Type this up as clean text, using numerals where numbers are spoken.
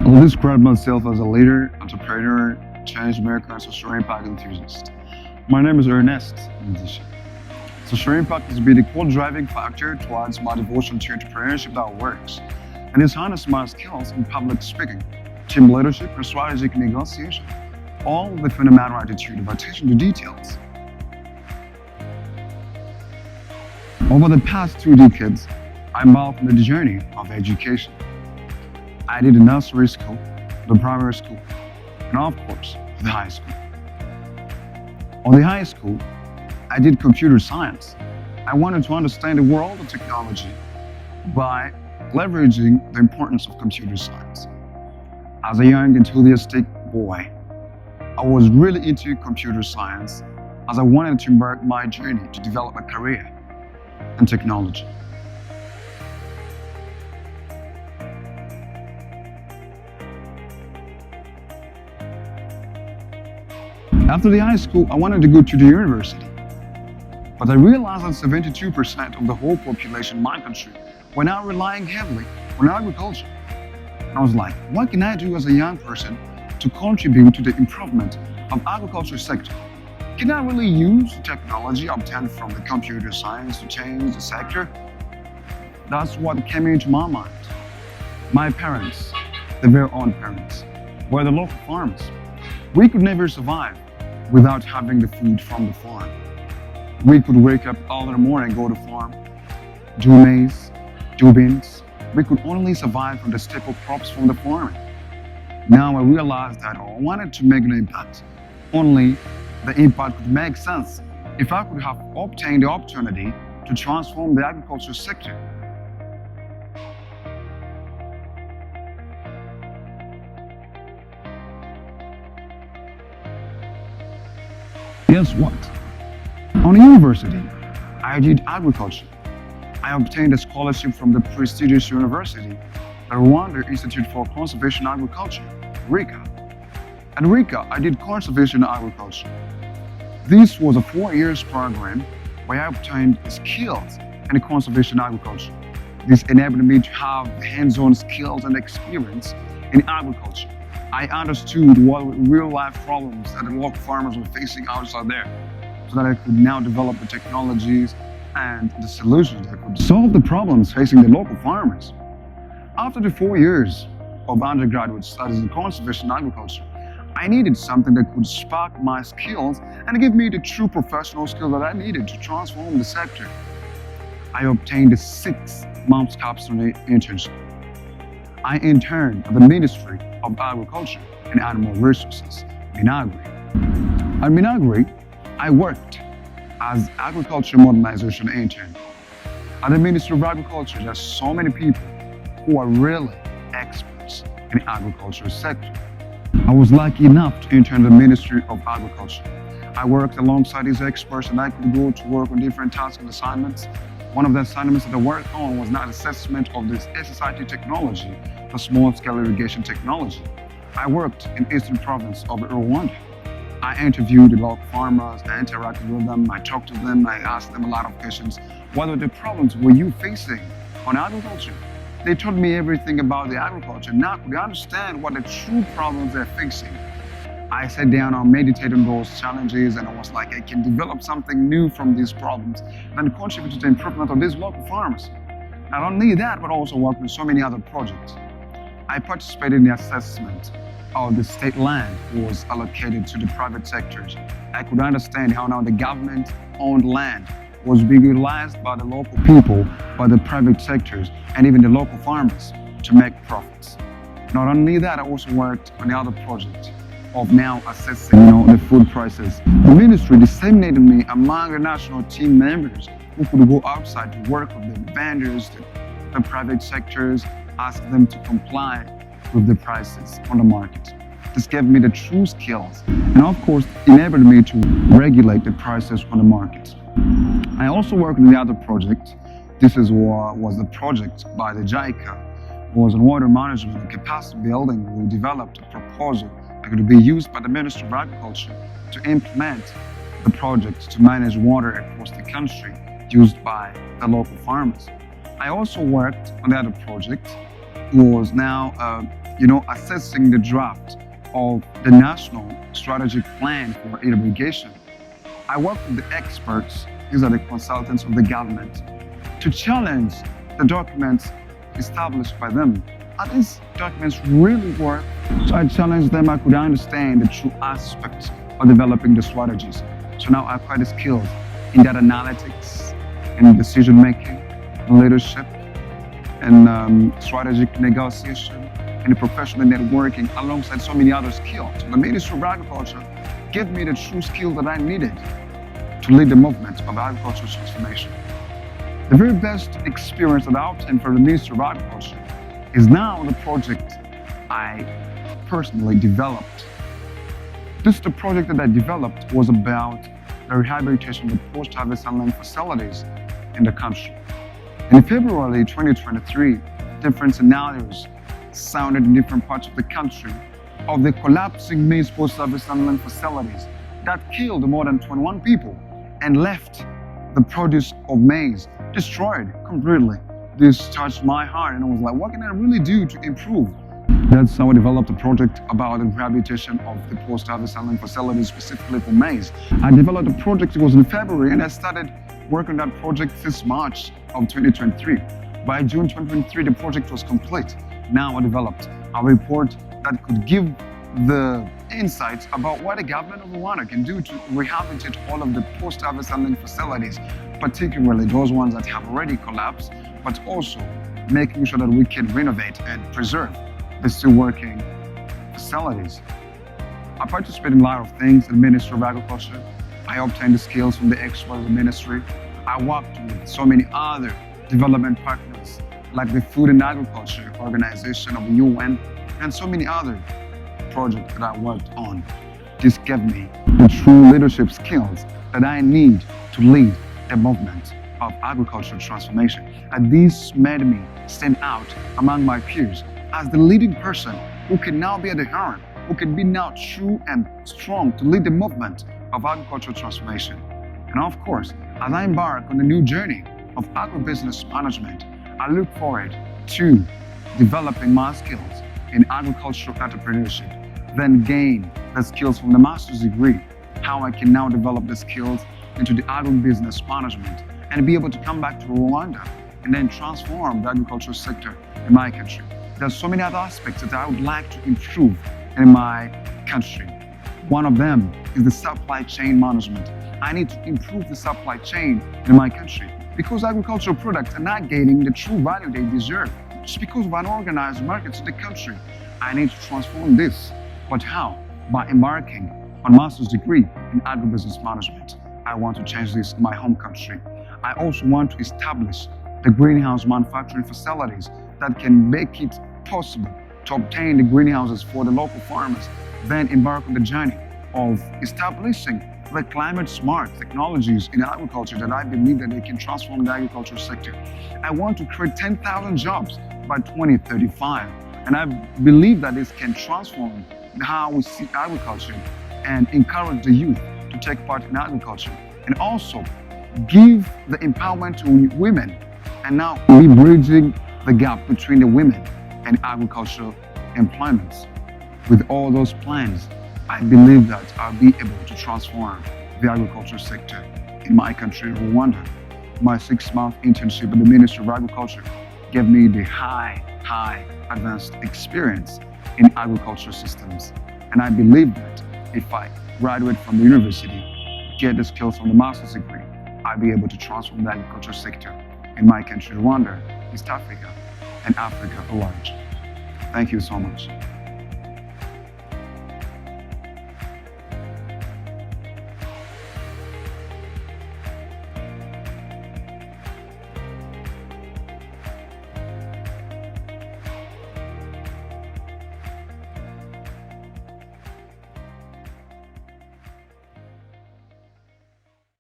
I'll describe myself as a leader, entrepreneur, change maker, and social impact enthusiast. My name is Ernest Ndisha. Social impact has been the core driving factor towards my devotion to entrepreneurship that works, and it's harnessed my skills in public speaking, team leadership, and strategic negotiation, all with fundamental attitude of attention to details. Over the past 2 decades, I embarked on the journey of education. I did the nursery school, the primary school, and of course, the high school. On the high school, I did computer science. I wanted to understand the world of technology by leveraging the importance of computer science. As a young enthusiastic boy, I was really into computer science as I wanted to embark my journey to develop a career in technology. After the high school, I wanted to go to the university. But I realized that 72% of the whole population in my country were now relying heavily on agriculture. And I was like, what can I do as a young person to contribute to the improvement of agriculture sector? Can I really use the technology obtained from the computer science to change the sector? That's what came into my mind. My parents, the very own parents, were the local farmers. We could never survive without having the food from the farm. We could wake up early in the morning, go to farm, do maize, do beans. We could only survive from the staple crops from the farm. Now I realized that I wanted to make an impact. Only the impact could make sense if I could have obtained the opportunity to transform the agriculture sector. Guess what? On university, I did agriculture. I obtained a scholarship from the prestigious university, the Rwanda Institute for Conservation Agriculture, RICA. At RICA, I did conservation agriculture. This was a 4 year program where I obtained skills in conservation agriculture. This enabled me to have hands-on skills and experience in agriculture. I understood what real-life problems that the local farmers were facing outside there, so that I could now develop the technologies and the solutions that could solve the problems facing the local farmers. After the 4 years of undergraduate studies in conservation agriculture, I needed something that could spark my skills and give me the true professional skills that I needed to transform the sector. I obtained a 6 month capstone internship. I interned at the Ministry of Agriculture and Animal Resources, Minagri. At Minagri, I worked as agriculture modernization intern. At the Ministry of Agriculture, there's so many people who are really experts in the agriculture sector. I was lucky enough to intern the Ministry of Agriculture. I worked alongside these experts and I could go to work on different tasks and assignments. One of the assignments that I worked on was not assessment of this SSIT technology for small-scale irrigation technology. I worked in Eastern Province of Rwanda. I interviewed the local farmers, I interacted with them, I talked to them, I asked them a lot of questions. What are the problems were you facing on agriculture? They told me everything about the agriculture. Now I could understand what the true problems they're facing. I sat down and meditated on those challenges and I was like, I can develop something new from these problems and contribute to the improvement of these local farmers. Not only that, but also worked on so many other projects. I participated in the assessment of the state land was allocated to the private sectors. I could understand how now the government-owned land was being utilized by the local people, by the private sectors, and even the local farmers to make profits. Not only that, I also worked on the other project of now assessing the food prices. The ministry disseminated me among the national team members who could go outside to work with the vendors, the private sectors, ask them to comply with the prices on the market. This gave me the true skills and of course enabled me to regulate the prices on the market. I also worked on the other project. This was the project by the JICA. It was on water management and capacity building. We developed a proposal that could be used by the Ministry of Agriculture to implement the project to manage water across the country used by the local farmers. I also worked on the other project. It was now assessing the draft of the National Strategic Plan for Irrigation. I work with the experts, these are the consultants of the government, to challenge the documents established by them. Are these documents really work? So I challenged them. I could understand the true aspects of developing the strategies. So now I acquired the skills in data analytics, in decision making, leadership, and strategic negotiation, and professional networking, alongside so many other skills. The Ministry of Agriculture gave me the true skills that I needed to lead the movement of agricultural transformation. The very best experience that I obtained from the Ministry of Agriculture is now the project I personally developed. The project that I developed was about the rehabilitation of the post-harvest land facilities in the country. In February 2023, different scenarios sounded in different parts of the country of the collapsing maize post-harvest land facilities that killed more than 21 people and left the produce of maize destroyed completely. This touched my heart, and I was like, what can I really do to improve? That's how I developed a project about the rehabilitation of the post-harvest land facilities, specifically for maize. I developed a project, it was in February, and I started working on that project since March of 2023. By June 2023, the project was complete. Now I developed a report that could give the insights about what the government of Rwanda can do to rehabilitate all of the post-harvest land facilities, particularly those ones that have already collapsed, but also making sure that we can renovate and preserve the still working facilities. I participated in a lot of things in the Ministry of Agriculture. I obtained the skills from the experts of the ministry. I worked with so many other development partners, like the Food and Agriculture Organization of the UN, and so many other projects that I worked on. This gave me the true leadership skills that I need to lead the movement of agricultural transformation. And this made me stand out among my peers as the leading person who can now be at the helm, who can be now true and strong to lead the movement of agricultural transformation. And of course, as I embark on the new journey of agribusiness management, I look forward to developing my skills in agricultural entrepreneurship, then gain the skills from the master's degree, how I can now develop the skills into the agribusiness management and be able to come back to Rwanda and then transform the agricultural sector in my country. There's so many other aspects that I would like to improve in my country. One of them is the supply chain management. I need to improve the supply chain in my country because agricultural products are not getting the true value they deserve. Just because of unorganized markets in the country, I need to transform this. But how? By embarking on a master's degree in agribusiness management. I want to change this in my home country. I also want to establish the greenhouse manufacturing facilities that can make it possible to obtain the greenhouses for the local farmers, then embark on the journey of establishing the climate-smart technologies in agriculture that I believe that they can transform the agricultural sector. I want to create 10,000 jobs by 2035, and I believe that this can transform how we see agriculture and encourage the youth to take part in agriculture, and also give the empowerment to women, and now be bridging the gap between the women and agricultural employments. With all those plans, I believe that I'll be able to transform the agriculture sector in my country, Rwanda. My 6-month internship at the Ministry of Agriculture gave me the high advanced experience in agriculture systems. And I believe that if I graduate from the university, get the skills from the master's degree, I'll be able to transform the agriculture sector in my country, Rwanda, East Africa, and Africa at large. Thank you so much.